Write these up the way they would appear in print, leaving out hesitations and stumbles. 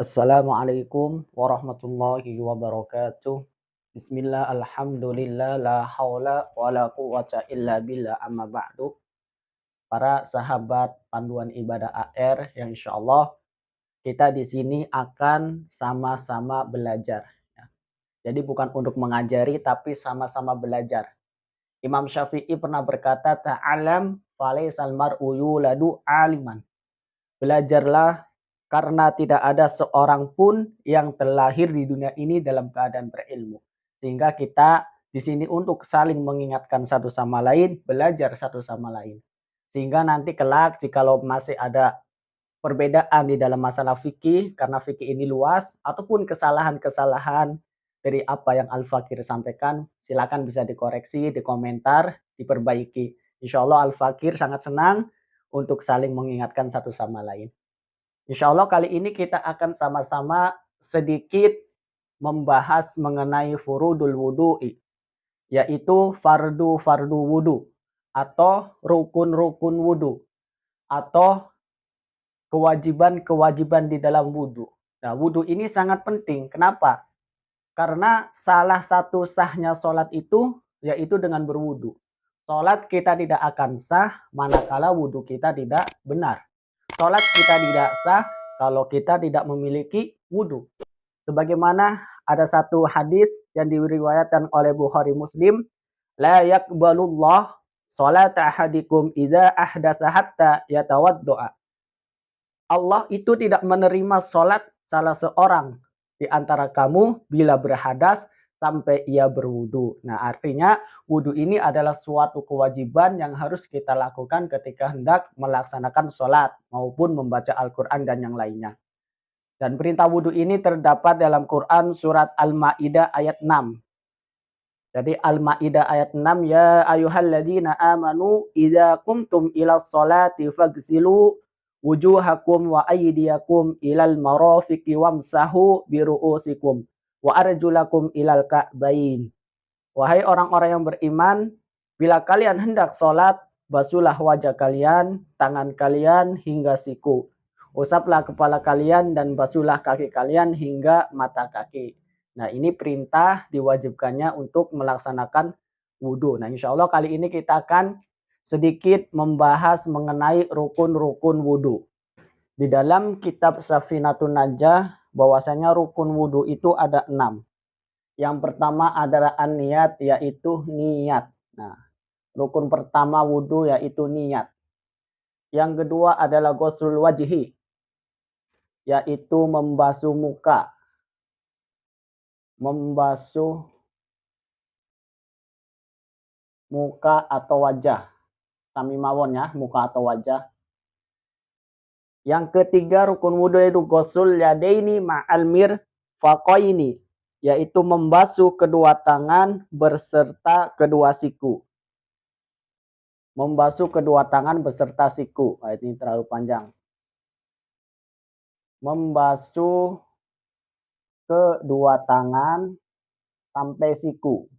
Assalamualaikum warahmatullahi wabarakatuh. Bismillah, alhamdulillah, la haula wa la quwata illa billah, amma ba'du. Para sahabat panduan ibadah AR yang insya Allah kita di sini akan sama-sama belajar. Ya. Jadi bukan untuk mengajari tapi sama-sama belajar. Imam Syafi'i pernah berkata, ta'alam falaisal mar'u yuladu aliman. Belajarlah karena tidak ada seorang pun yang terlahir di dunia ini dalam keadaan berilmu. Sehingga kita di sini untuk saling mengingatkan satu sama lain, belajar satu sama lain. Sehingga nanti kelak jikalau masih ada perbedaan di dalam masalah fikih, karena fikih ini luas, ataupun kesalahan-kesalahan dari apa yang Al-Fakir sampaikan, silakan bisa dikoreksi, dikomentar, diperbaiki. Insya Allah Al-Fakir sangat senang untuk saling mengingatkan satu sama lain. Insya Allah kali ini kita akan sama-sama sedikit membahas mengenai furudul wudu'i, yaitu fardu-fardu wudu atau rukun-rukun wudu atau kewajiban-kewajiban di dalam wudu. Nah, wudu ini sangat penting. Kenapa? Karena salah satu sahnya sholat itu yaitu dengan berwudu. Sholat kita tidak akan sah manakala wudu kita tidak benar. Sholat kita tidak sah kalau kita tidak memiliki wudu. Sebagaimana ada satu hadis yang diriwayatkan oleh Bukhari Muslim, la yaqbalullah sholata ahadikum idza ahdasa hatta yatawaddoa. Allah itu tidak menerima sholat salah seorang di antara kamu bila berhadas sampai ia berwudu. Nah, artinya wudu ini adalah suatu kewajiban yang harus kita lakukan ketika hendak melaksanakan sholat maupun membaca Al-Quran dan yang lainnya. Dan perintah wudu ini terdapat dalam Quran surat Al-Ma'idah ayat 6. Jadi Al-Ma'idah ayat 6, ya ayyuhalladzina amanu idza qumtum ila sholati faghsilu wujuhakum wa aydiyakum ilal marafiqi wamsahu biru'usikum wa arjulakum ilal ka'bain. Wahai orang-orang yang beriman, bila kalian hendak sholat, basuhlah wajah kalian, tangan kalian hingga siku. Usaplah kepala kalian dan basuhlah kaki kalian hingga mata kaki. Nah, ini perintah diwajibkannya untuk melaksanakan wudhu. Nah, insya Allah kali ini kita akan sedikit membahas mengenai rukun-rukun wudhu. Di dalam kitab Safinatun Najah, bahwasanya rukun wudhu itu ada 6. Yang pertama adalah an-niyat, yaitu niat. Nah, rukun pertama wudhu yaitu niat. Yang kedua adalah ghuslul wajhi, yaitu membasuh muka. Membasuh muka atau wajah. Sami mawon ya, muka atau wajah. Yang ketiga rukun wudhu itu ghuslul yadaini ma'al mirfaqaini, yaitu membasuh kedua tangan berserta kedua siku. Membasuh kedua tangan beserta siku. Ayat ini terlalu panjang. Membasuh kedua tangan sampai siku.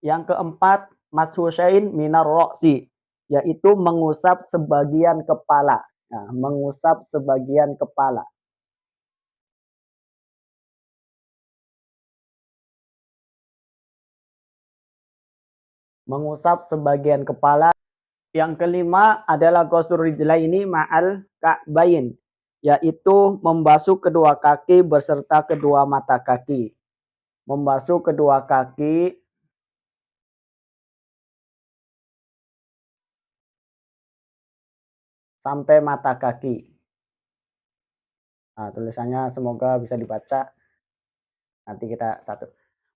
Yang keempat, mashu syai'in minar ro'si, yaitu mengusap sebagian kepala. Nah, mengusap sebagian kepala. Mengusap sebagian kepala. Yang kelima adalah ghuslul rijlaini ma'al ka'bain, yaitu membasuh kedua kaki beserta kedua mata kaki. Membasuh kedua kaki sampai mata kaki. Nah, tulisannya semoga bisa dibaca. Nanti kita satu.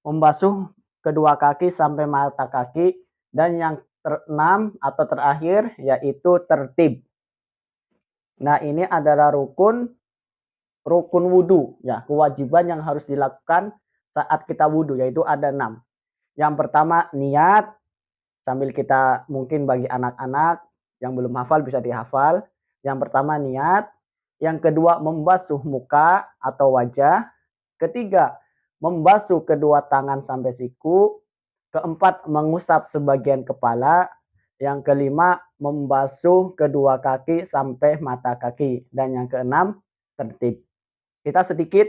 Membasuh kedua kaki sampai mata kaki. Dan yang keenam atau terakhir yaitu tertib. Nah, ini adalah rukun wudhu. Ya, kewajiban yang harus dilakukan saat kita wudhu, yaitu ada 6. Yang pertama niat. Sambil kita mungkin bagi anak-anak yang belum hafal bisa dihafal. Yang pertama niat. Yang kedua membasuh muka atau wajah. Ketiga membasuh kedua tangan sampai siku. Keempat mengusap sebagian kepala. Yang kelima, membasuh kedua kaki sampai mata kaki. Dan yang keenam, tertib. Kita sedikit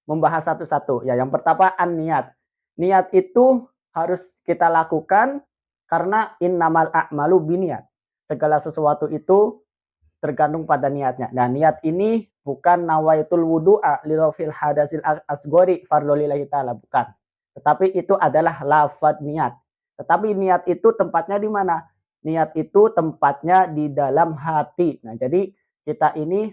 membahas satu-satu. Ya, yang pertama niat. Niat itu harus kita lakukan karena innamal a'malu binniat. Segala sesuatu itu tergantung pada niatnya. Nah, niat ini bukan nawaitul wudu'a lirafil hadasil asgori fardholillahi ta'ala, bukan. Tetapi itu adalah lafaz niat. Tetapi niat itu tempatnya di mana? Niat itu tempatnya di dalam hati. Nah, jadi kita ini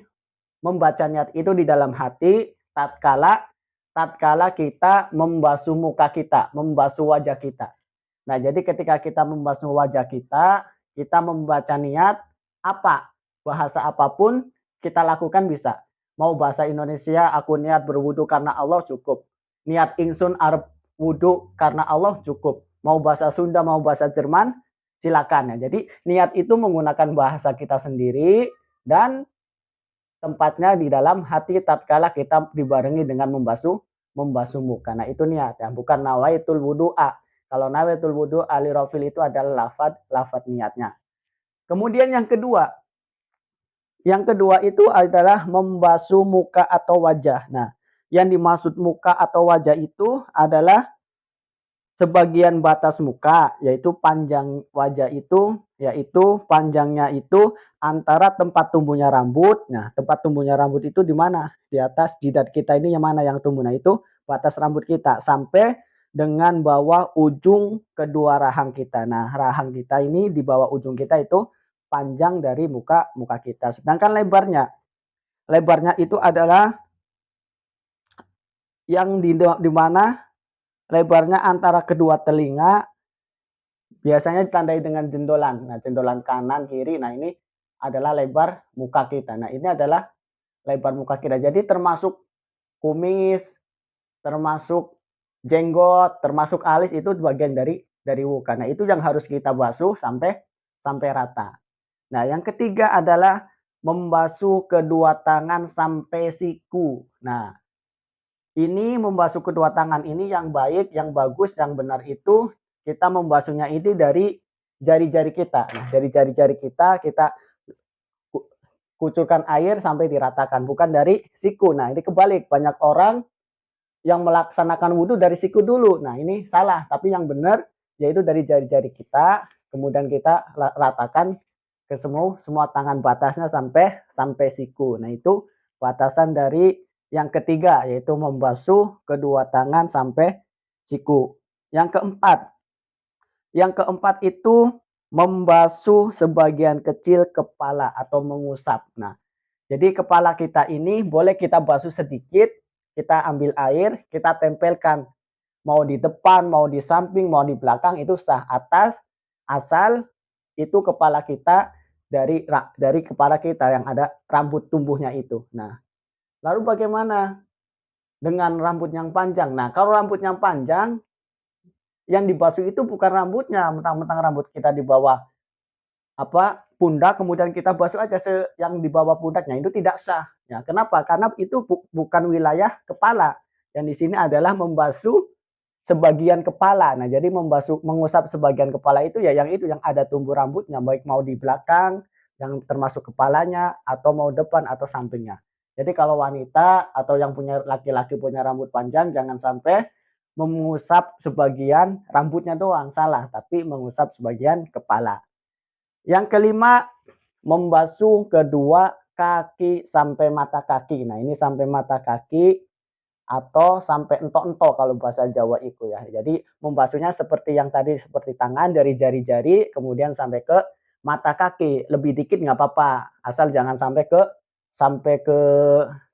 membaca niat itu di dalam hati tatkala tatkala kita membasuh muka kita, membasuh wajah kita. Nah, jadi ketika kita membasuh wajah kita membaca niat apa? Bahasa apapun kita lakukan bisa. Mau bahasa Indonesia, aku niat berwudu karena Allah cukup. Niat ingsun arep wudu karena Allah cukup. Mau bahasa Sunda, mau bahasa Jerman, silakan ya. Jadi niat itu menggunakan bahasa kita sendiri dan tempatnya di dalam hati tatkala kita dibarengi dengan membasuh muka. Nah, itu niat ya, bukan nawaitul wudu'a. Kalau nawaitul wudu'a li rafil itu adalah lafaz niatnya. Kemudian yang kedua itu adalah membasuh muka atau wajah. Nah, yang dimaksud muka atau wajah itu adalah sebagian batas muka, yaitu panjang wajah itu, yaitu panjangnya itu antara tempat tumbuhnya rambut. Nah, tempat tumbuhnya rambut itu di mana? Di atas jidat kita ini yang mana yang tumbuh? Nah, itu batas rambut kita sampai dengan bawah ujung kedua rahang kita. Nah, rahang kita ini di bawah ujung kita itu panjang dari muka kita. Sedangkan lebarnya itu adalah yang di mana lebarnya antara kedua telinga biasanya ditandai dengan jendolan. Nah, jendolan kanan, kiri. Nah, ini adalah lebar muka kita. Nah, ini adalah lebar muka kita. Jadi termasuk kumis, termasuk jenggot, termasuk alis itu bagian dari muka. Nah, itu yang harus kita basuh sampai rata. Nah, yang ketiga adalah membasuh kedua tangan sampai siku. Nah, ini membasuh kedua tangan ini yang baik, yang bagus, yang benar itu kita membasuhnya ini dari jari-jari kita. Nah, dari jari-jari kita kucurkan air sampai diratakan, bukan dari siku. Nah, ini kebalik. Banyak orang yang melaksanakan wudhu dari siku dulu. Nah, ini salah. Tapi yang benar yaitu dari jari-jari kita, kemudian kita ratakan ke semua tangan batasnya sampai siku. Nah, itu batasan dari yang ketiga, yaitu membasuh kedua tangan sampai siku. Yang keempat itu membasuh sebagian kecil kepala atau mengusap. Nah, jadi kepala kita ini boleh kita basuh sedikit, kita ambil air, kita tempelkan. Mau di depan, mau di samping, mau di belakang itu sah, asal itu kepala kita dari kepala kita yang ada rambut tumbuhnya itu. Nah, lalu bagaimana dengan rambut yang panjang? Nah, kalau rambut yang panjang, yang dibasuh itu bukan rambutnya, mentang-mentang rambut kita di bawah pundak, kemudian kita basuh aja yang di bawah pundaknya, itu tidak sah. Ya, kenapa? Karena itu bukan wilayah kepala. Yang di sini adalah membasuh sebagian kepala. Nah, jadi mengusap sebagian kepala itu ya yang ada tumbuh rambutnya, baik mau di belakang, yang termasuk kepalanya, atau mau depan atau sampingnya. Jadi kalau wanita atau yang punya laki-laki punya rambut panjang, jangan sampai mengusap sebagian rambutnya doang, salah, tapi mengusap sebagian kepala. Yang kelima, membasuh kedua kaki sampai mata kaki. Nah, ini sampai mata kaki atau sampai entok-entok kalau bahasa Jawa itu ya. Jadi membasuhnya seperti yang tadi, seperti tangan dari jari-jari kemudian sampai ke mata kaki. Lebih dikit nggak apa-apa, asal jangan sampai ke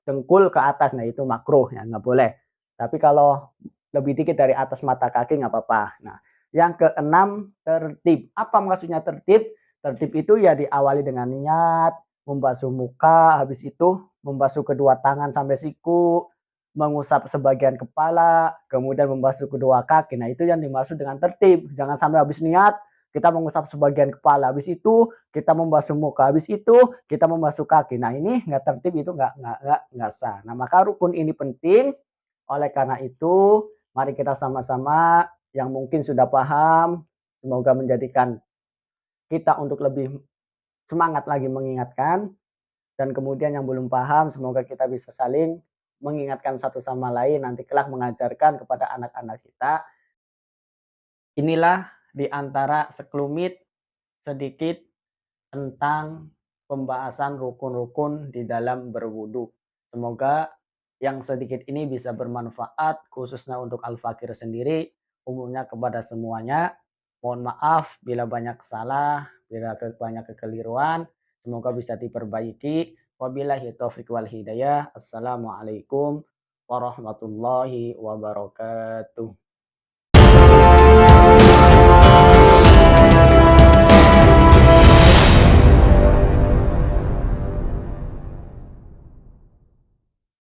dengkul ke atas. Nah, itu makruh ya, nggak boleh. Tapi kalau lebih dikit dari atas mata kaki nggak apa-apa. Nah, yang keenam, tertib. Apa maksudnya tertib? Tertib itu ya diawali dengan niat, membasuh muka, habis itu membasuh kedua tangan sampai siku, mengusap sebagian kepala, kemudian membasuh kedua kaki. Nah, itu yang dimaksud dengan tertib. Jangan sampai habis niat kita mengusap sebagian kepala, habis itu kita membasuh muka, habis itu kita membasuh kaki. Nah, ini nggak tertib, itu nggak sah. Nah, maka rukun ini penting. Oleh karena itu, mari kita sama-sama yang mungkin sudah paham, semoga menjadikan kita untuk lebih semangat lagi mengingatkan, dan kemudian yang belum paham semoga kita bisa saling mengingatkan satu sama lain, nanti kelak mengajarkan kepada anak-anak kita. Inilah di antara sekelumit sedikit tentang pembahasan rukun-rukun di dalam berwudu. Semoga yang sedikit ini bisa bermanfaat khususnya untuk Al-Fakir sendiri, umumnya kepada semuanya. Mohon maaf bila banyak salah, bila banyak kekeliruan, semoga bisa diperbaiki. Wabillahi taufiq wal hidayah. Assalamualaikum warahmatullahi wabarakatuh.